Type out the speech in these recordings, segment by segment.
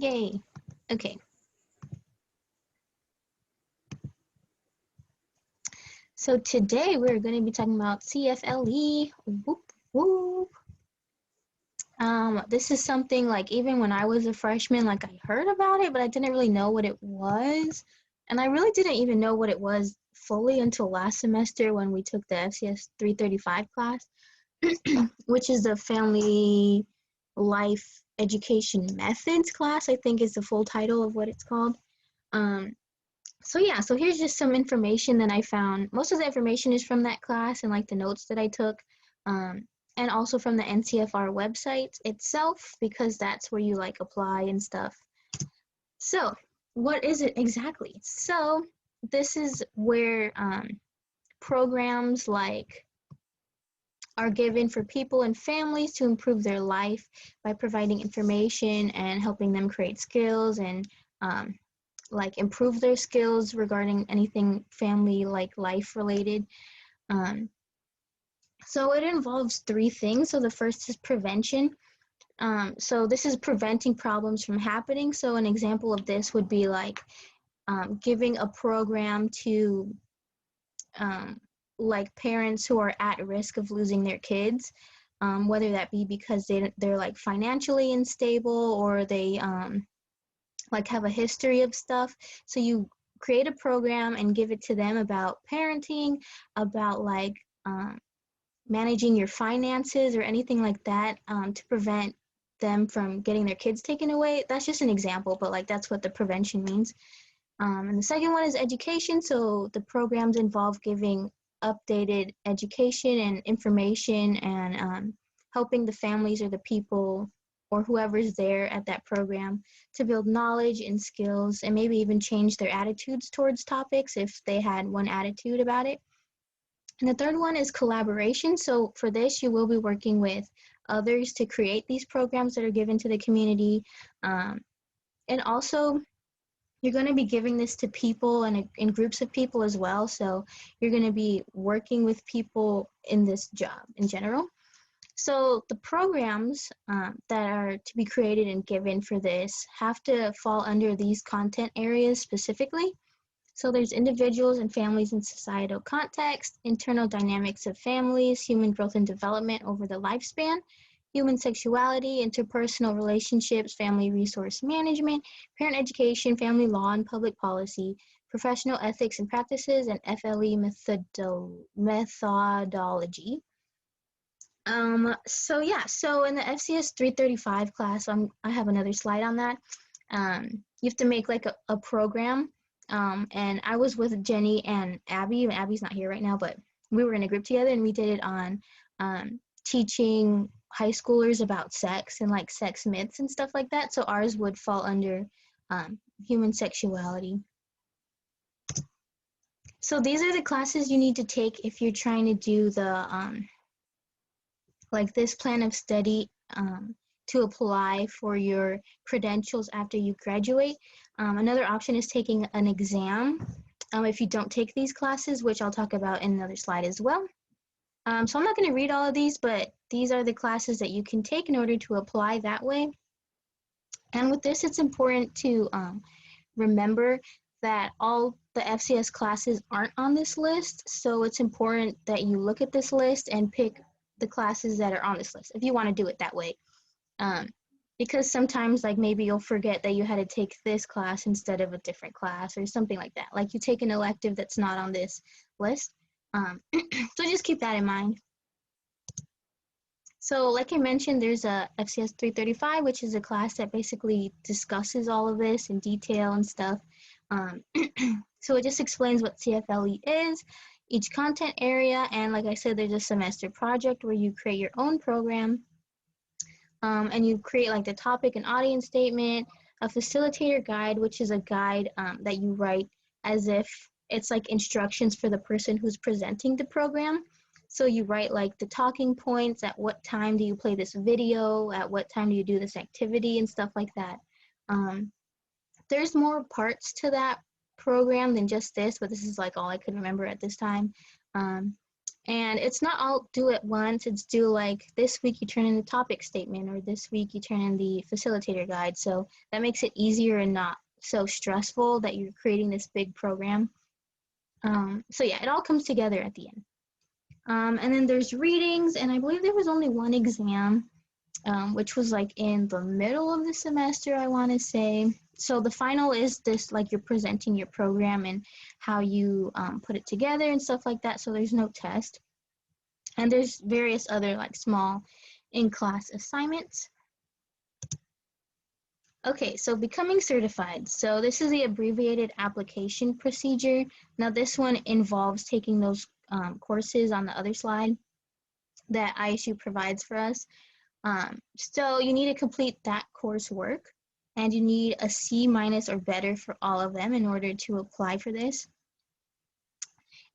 Yay. Okay. So today we're going to be talking about CFLE. Whoop, whoop. This is something like even when I was a freshman, like I heard about it, but I didn't really know what it was. And I really didn't even know what it was fully until last semester when we took the FCS 335 class, which is the Family Life Education Methods class, I think is the full title of what it's called. So here's just some information that I found. Most of the information is from that class and like the notes that I took, and also from the NCFR website itself, because that's where you like apply and stuff. So what is it exactly? So this is where programs like are given for people and families to improve their life by providing information and helping them create skills and like improve their skills regarding anything family like life related. So it involves three things. So the first is prevention. So this is preventing problems from happening. So an example of this would be like giving a program to like parents who are at risk of losing their kids, whether that be because they're like financially unstable or they like have a history of stuff. So you create a program and give it to them about parenting, about like managing your finances or anything like that, to prevent them from getting their kids taken away. That's just an example, but like that's what the prevention means. And the second one is education. So the programs involve giving updated education and information and helping the families or the people or whoever's there at that program to build knowledge and skills and maybe even change their attitudes towards topics if they had one attitude about it. And the third one is collaboration. So for this, you will be working with others to create these programs that are given to the community. And also, you're going to be giving this to people and in groups of people as well. So you're going to be working with people in this job in general. So the programs that are to be created and given for this have to fall under these content areas specifically. So there's individuals and families in societal context, internal dynamics of families, human growth and development over the lifespan, human sexuality, interpersonal relationships, family resource management, parent education, family law and public policy, professional ethics and practices, and FLE methodology. So in the FCS 335 class, I have another slide on that. You have to make like a program. And I was with Jenny and Abby, and Abby's not here right now, but we were in a group together and we did it on teaching high schoolers about sex and like sex myths and stuff like that. So ours would fall under human sexuality. So these are the classes you need to take if you're trying to do the like this plan of study to apply for your credentials after you graduate. Another option is taking an exam if you don't take these classes, which I'll talk about in another slide as well. So I'm not going to read all of these, but these are the classes that you can take in order to apply that way. And with this, it's important to remember that all the FCS classes aren't on this list. So it's important that you look at this list and pick the classes that are on this list if you want to do it that way. Because sometimes like maybe you'll forget that you had to take this class instead of a different class or something like that. Like you take an elective that's not on this list. So just keep that in mind. So like I mentioned, there's a FCS 335, which is a class that basically discusses all of this in detail and stuff. So it just explains what CFLE is, each content area, and like I said, there's a semester project where you create your own program. And you create like the topic and audience statement, a facilitator guide, which is a guide that you write as if it's like instructions for the person who's presenting the program. So you write like the talking points, at what time do you play this video, at what time do you do this activity and stuff like that. There's more parts to that program than just this, but this is like all I could remember at this time. And it's not all due at once. It's due like this week you turn in the topic statement, or this week you turn in the facilitator guide. So that makes it easier and not so stressful that you're creating this big program. So yeah, it all comes together at the end. And then there's readings, and I believe there was only one exam, which was like in the middle of the semester, I want to say. So the final is this, like you're presenting your program and how you put it together and stuff like that. So there's no test. And there's various other like small in-class assignments. Okay, so becoming certified. So this is the abbreviated application procedure. Now this one involves taking those courses on the other slide that ISU provides for us. So you need to complete that coursework, and you need a C- or better for all of them in order to apply for this.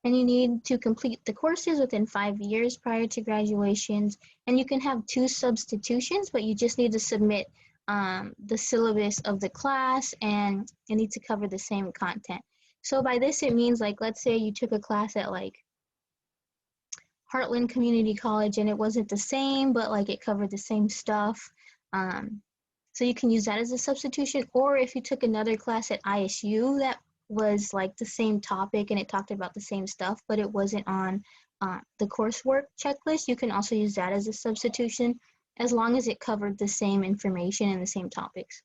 And you need to complete the courses within 5 years prior to graduations. And you can have 2 substitutions, but you just need to submit the syllabus of the class, and you need to cover the same content. So by this, it means like, let's say you took a class at like Heartland Community College and it wasn't the same, but like it covered the same stuff. So you can use that as a substitution. Or if you took another class at ISU that was like the same topic and it talked about the same stuff, but it wasn't on the coursework checklist, you can also use that as a substitution, as long as it covered the same information and the same topics.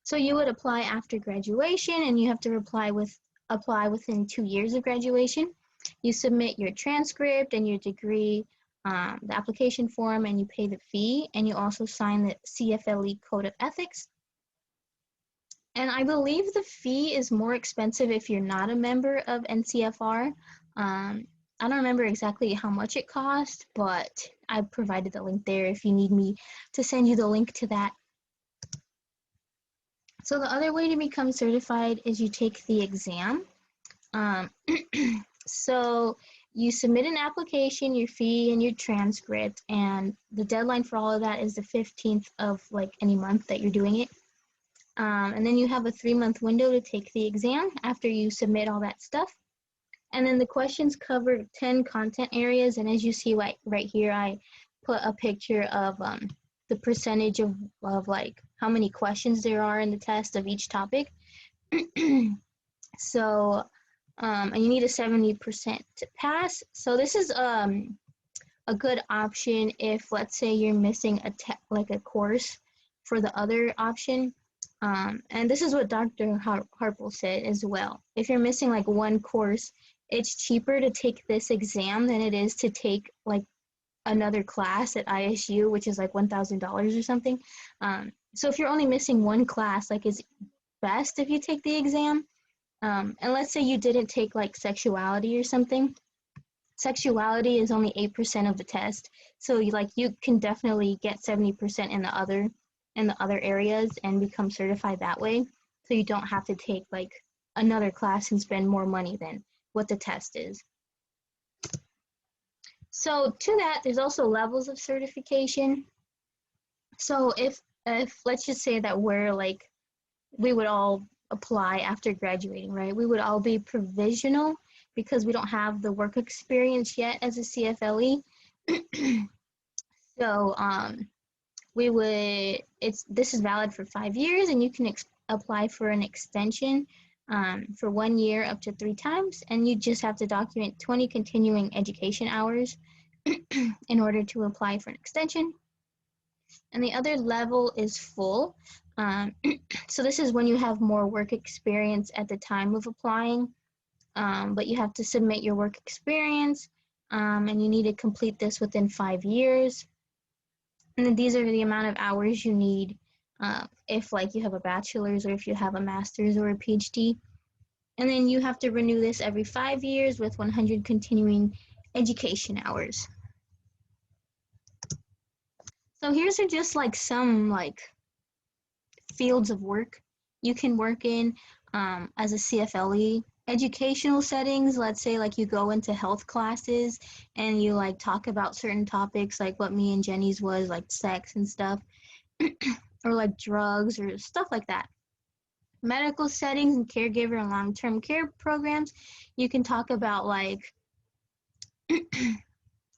So you would apply after graduation, and you have to apply within 2 years of graduation. You submit your transcript and your degree, the application form, and you pay the fee, and you also sign the CFLE Code of Ethics. And I believe the fee is more expensive if you're not a member of NCFR. I don't remember exactly how much it cost, but I provided the link there if you need me to send you the link to that. So the other way to become certified is you take the exam. So you submit an application, your fee, and your transcript, and the deadline for all of that is the 15th of like any month that you're doing it. And then you have a 3-month window to take the exam after you submit all that stuff. And then the questions cover 10 content areas, and as you see right here, I put a picture of the percentage of like how many questions there are in the test of each topic. So and you need a 70% to pass. So this is a good option if, let's say, you're missing a course for the other option. And this is what Dr. Harpel said as well. If you're missing like one course, it's cheaper to take this exam than it is to take like another class at ISU, which is like $1,000 or something. So if you're only missing one class, like it's best if you take the exam. And let's say you didn't take like sexuality or something. Sexuality is only 8% of the test, so you can definitely get 70% in the other areas and become certified that way. So you don't have to take like another class and spend more money than what the test is. So to that, there's also levels of certification. So if let's just say that we would all apply after graduating, right? We would all be provisional because we don't have the work experience yet as a CFLE. So this is valid for 5 years, and you can apply for an extension for 1 year up to 3 times, and you just have to document 20 continuing education hours in order to apply for an extension. And the other level is full. So this is when you have more work experience at the time of applying, but you have to submit your work experience, and you need to complete this within 5 years. And then these are the amount of hours you need if like you have a bachelor's, or if you have a master's or a PhD. And then you have to renew this every 5 years with 100 continuing education hours. So here's just like some like fields of work you can work in as a CFLE. Educational settings, let's say like you go into health classes and you like talk about certain topics, like what me and Jenny's was, like sex and stuff, or like drugs or stuff like that. Medical settings and caregiver and long-term care programs, you can talk about like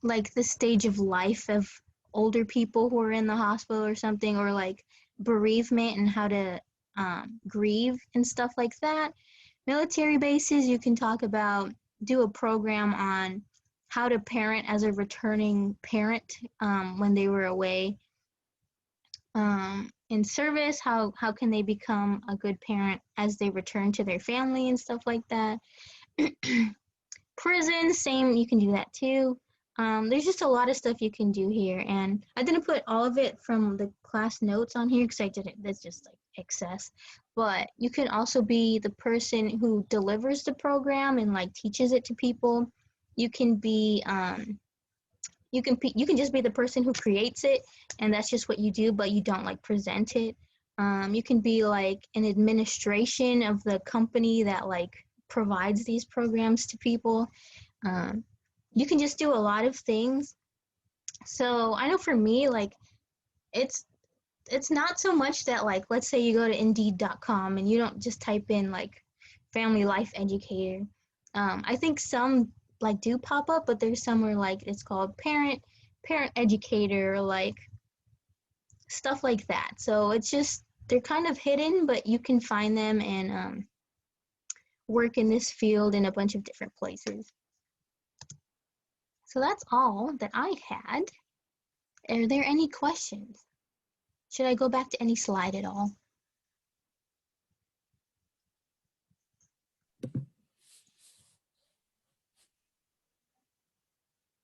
like the stage of life of older people who are in the hospital or something, or like bereavement and how to grieve and stuff like that. Military bases, you can talk about, do a program on how to parent as a returning parent when they were away in service. How can they become a good parent as they return to their family and stuff like that. Prison, same, you can do that too. There's just a lot of stuff you can do here, and I didn't put all of it from the class notes on here because I didn't. That's just like excess. But you can also be the person who delivers the program and like teaches it to people. You can be you can just be the person who creates it, and that's just what you do, but you don't like present it. You can be like an administration of the company that like provides these programs to people. um, you can just do a lot of things. So I know for me, like it's it's not so much that, like, let's say you go to indeed.com and you don't just type in like family life educator. I think some like do pop up, but there's some where like it's called parent educator, or like stuff like that. So it's just, they're kind of hidden, but you can find them and work in this field in a bunch of different places. So that's all that I had. Are there any questions? Should I go back to any slide at all?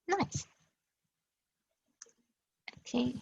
Nice. Okay.